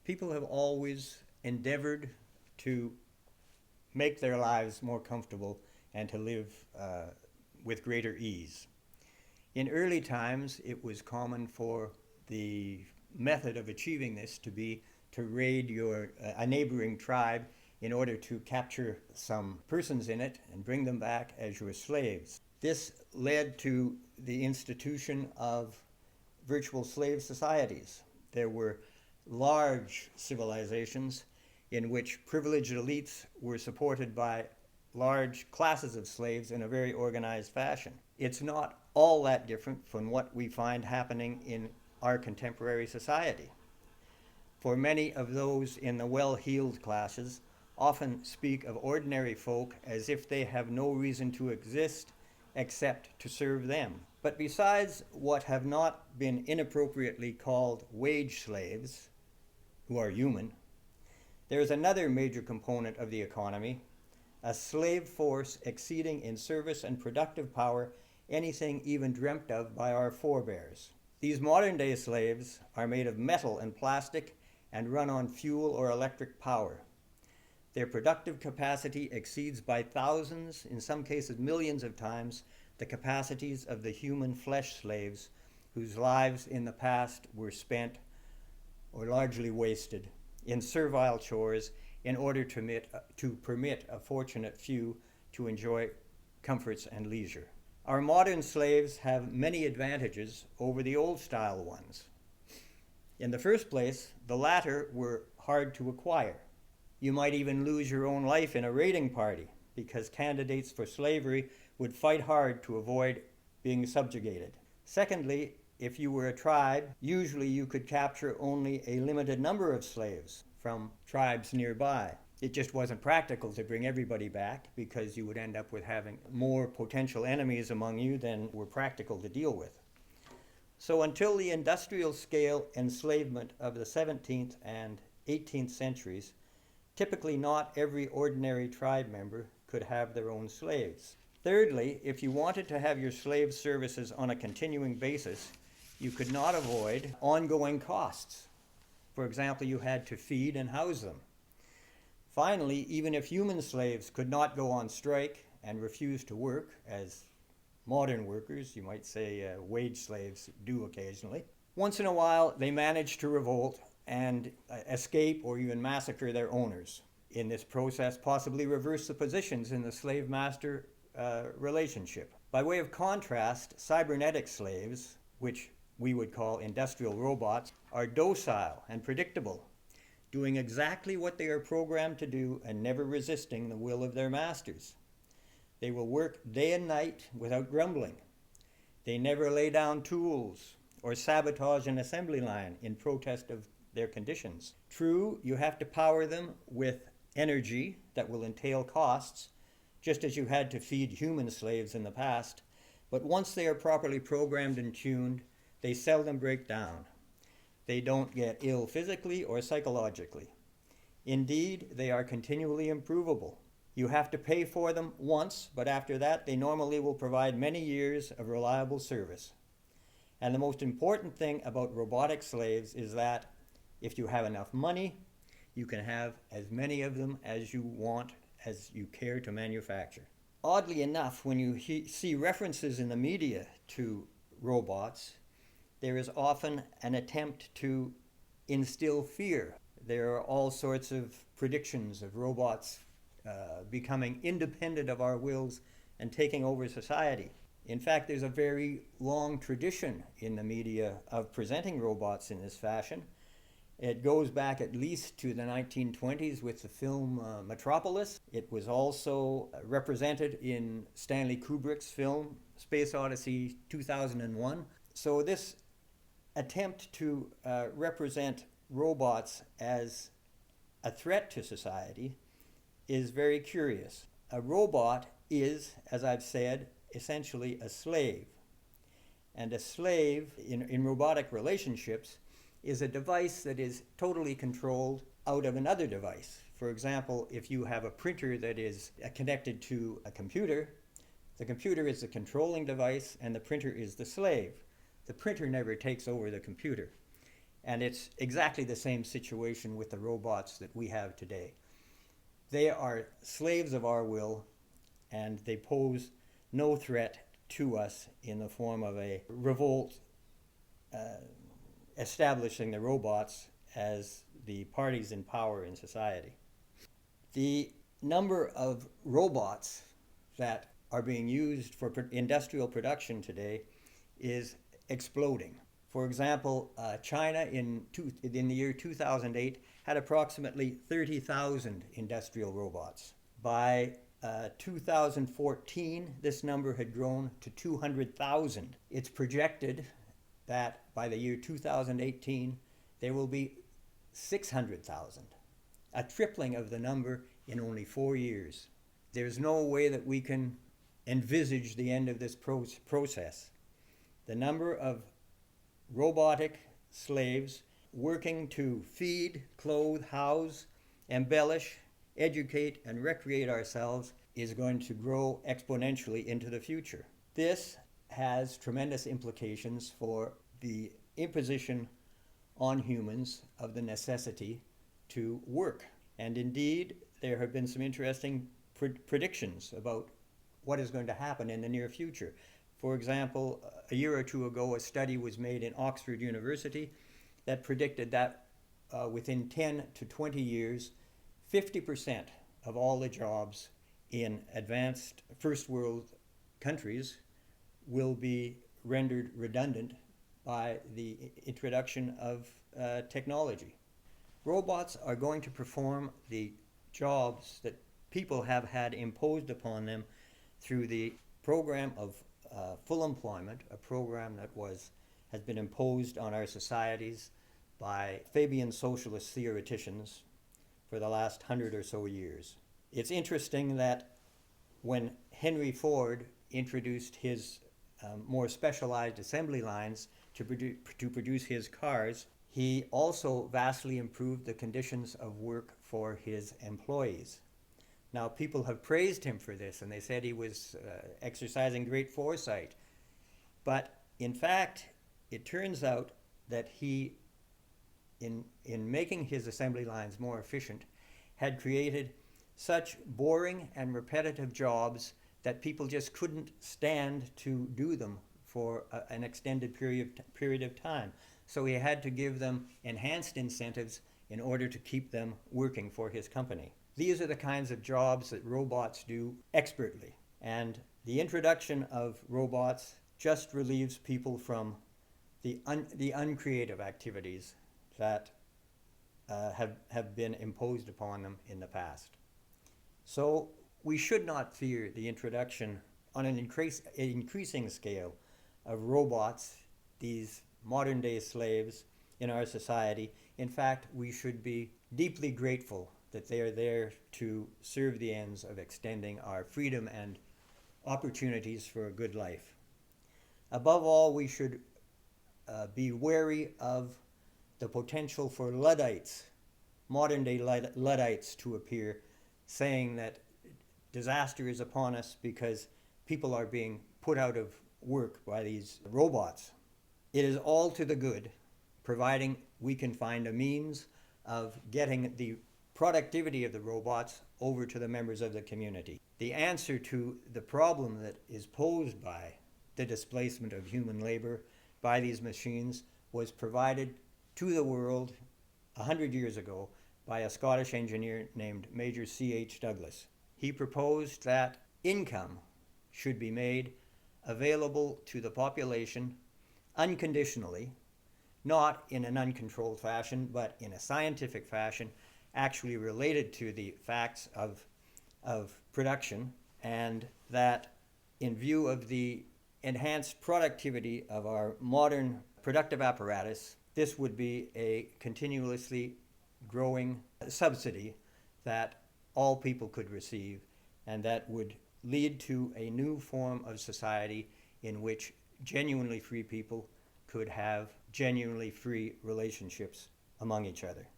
People have always endeavored to make their lives more comfortable and to live with greater ease. In early times, it was common for the method of achieving this to be to raid a neighboring tribe in order to capture some persons in it and bring them back as your slaves. This led to the institution of virtual slave societies. There were large civilizations in which privileged elites were supported by large classes of slaves in a very organized fashion. It's not all that different from what we find happening in our contemporary society. For many of those in the well-heeled classes often speak of ordinary folk as if they have no reason to exist except to serve them. But besides what have not been inappropriately called wage slaves, who are human, there is another major component of the economy, a slave force exceeding in service and productive power anything even dreamt of by our forebears. These modern-day slaves are made of metal and plastic and run on fuel or electric power. Their productive capacity exceeds by thousands, in some cases millions of times, the capacities of the human flesh slaves whose lives in the past were spent or largely wasted in servile chores in order to permit a fortunate few to enjoy comforts and leisure. Our modern slaves have many advantages over the old-style ones. In the first place, the latter were hard to acquire. You might even lose your own life in a raiding party because candidates for slavery would fight hard to avoid being subjugated. Secondly, if you were a tribe, usually you could capture only a limited number of slaves from tribes nearby. It just wasn't practical to bring everybody back because you would end up with having more potential enemies among you than were practical to deal with. So until the industrial scale enslavement of the 17th and 18th centuries, typically not every ordinary tribe member could have their own slaves. Thirdly, if you wanted to have your slave services on a continuing basis, you could not avoid ongoing costs. For example, you had to feed and house them. Finally, even if human slaves could not go on strike and refuse to work, as modern workers, you might say wage slaves, do occasionally, once in a while they managed to revolt and escape or even massacre their owners. In this process, possibly reverse the positions in the slave-master relationship. By way of contrast, cybernetic slaves, which we would call industrial robots, are docile and predictable, doing exactly what they are programmed to do and never resisting the will of their masters. They will work day and night without grumbling. They never lay down tools or sabotage an assembly line in protest of their conditions. True, you have to power them with energy that will entail costs, just as you had to feed human slaves in the past, but once they are properly programmed and tuned, they seldom break down. They don't get ill physically or psychologically. Indeed, they are continually improvable. You have to pay for them once, but after that, they normally will provide many years of reliable service. And the most important thing about robotic slaves is that if you have enough money, you can have as many of them as you want, as you care to manufacture. Oddly enough, when you see references in the media to robots, there is often an attempt to instill fear. There are all sorts of predictions of robots becoming independent of our wills and taking over society. In fact, there's a very long tradition in the media of presenting robots in this fashion. It goes back at least to the 1920s with the film Metropolis. It was also represented in Stanley Kubrick's film Space Odyssey 2001. So this attempt to represent robots as a threat to society is very curious. A robot is, as I've said, essentially a slave. And a slave in robotic relationships is a device that is totally controlled out of another device. For example, if you have a printer that is connected to a computer, the computer is the controlling device and the printer is the slave. The printer never takes over the computer. And it's exactly the same situation with the robots that we have today. They are slaves of our will, and they pose no threat to us in the form of a revolt establishing the robots as the parties in power in society. The number of robots that are being used for industrial production today is exploding. For example, China in the year 2008 had approximately 30,000 industrial robots. By 2014, this number had grown to 200,000. It's projected that by the year 2018, there will be 600,000, a tripling of the number in only 4 years. There's no way that we can envisage the end of this process. The number of robotic slaves working to feed, clothe, house, embellish, educate, and recreate ourselves is going to grow exponentially into the future. This has tremendous implications for the imposition on humans of the necessity to work. And indeed, there have been some interesting predictions about what is going to happen in the near future. For example, a year or two ago, a study was made in Oxford University that predicted that within 10 to 20 years, 50% of all the jobs in advanced first world countries will be rendered redundant by the introduction of technology. Robots are going to perform the jobs that people have had imposed upon them through the program of full employment, a program that has been imposed on our societies by Fabian socialist theoreticians for the last 100 or so years. It's interesting that when Henry Ford introduced his more specialized assembly lines to produce his cars, he also vastly improved the conditions of work for his employees. Now, people have praised him for this, and they said he was exercising great foresight. But in fact, it turns out that he, in making his assembly lines more efficient, had created such boring and repetitive jobs that people just couldn't stand to do them for an extended period of time. So he had to give them enhanced incentives in order to keep them working for his company. These are the kinds of jobs that robots do expertly. And the introduction of robots just relieves people from the uncreative activities that have been imposed upon them in the past. So we should not fear the introduction on an increasing scale of robots, these modern day slaves in our society. In fact, we should be deeply grateful that they are there to serve the ends of extending our freedom and opportunities for a good life. Above all, we should be wary of the potential for Luddites, modern day Luddites, to appear, saying that disaster is upon us because people are being put out of work by these robots. It is all to the good, providing we can find a means of getting the productivity of the robots over to the members of the community. The answer to the problem that is posed by the displacement of human labor by these machines was provided to the world 100 years ago by a Scottish engineer named Major C.H. Douglas. He proposed that income should be made available to the population unconditionally, not in an uncontrolled fashion, but in a scientific fashion, actually related to the facts of production, and that in view of the enhanced productivity of our modern productive apparatus, this would be a continuously growing subsidy that all people could receive, and that would lead to a new form of society in which genuinely free people could have genuinely free relationships among each other.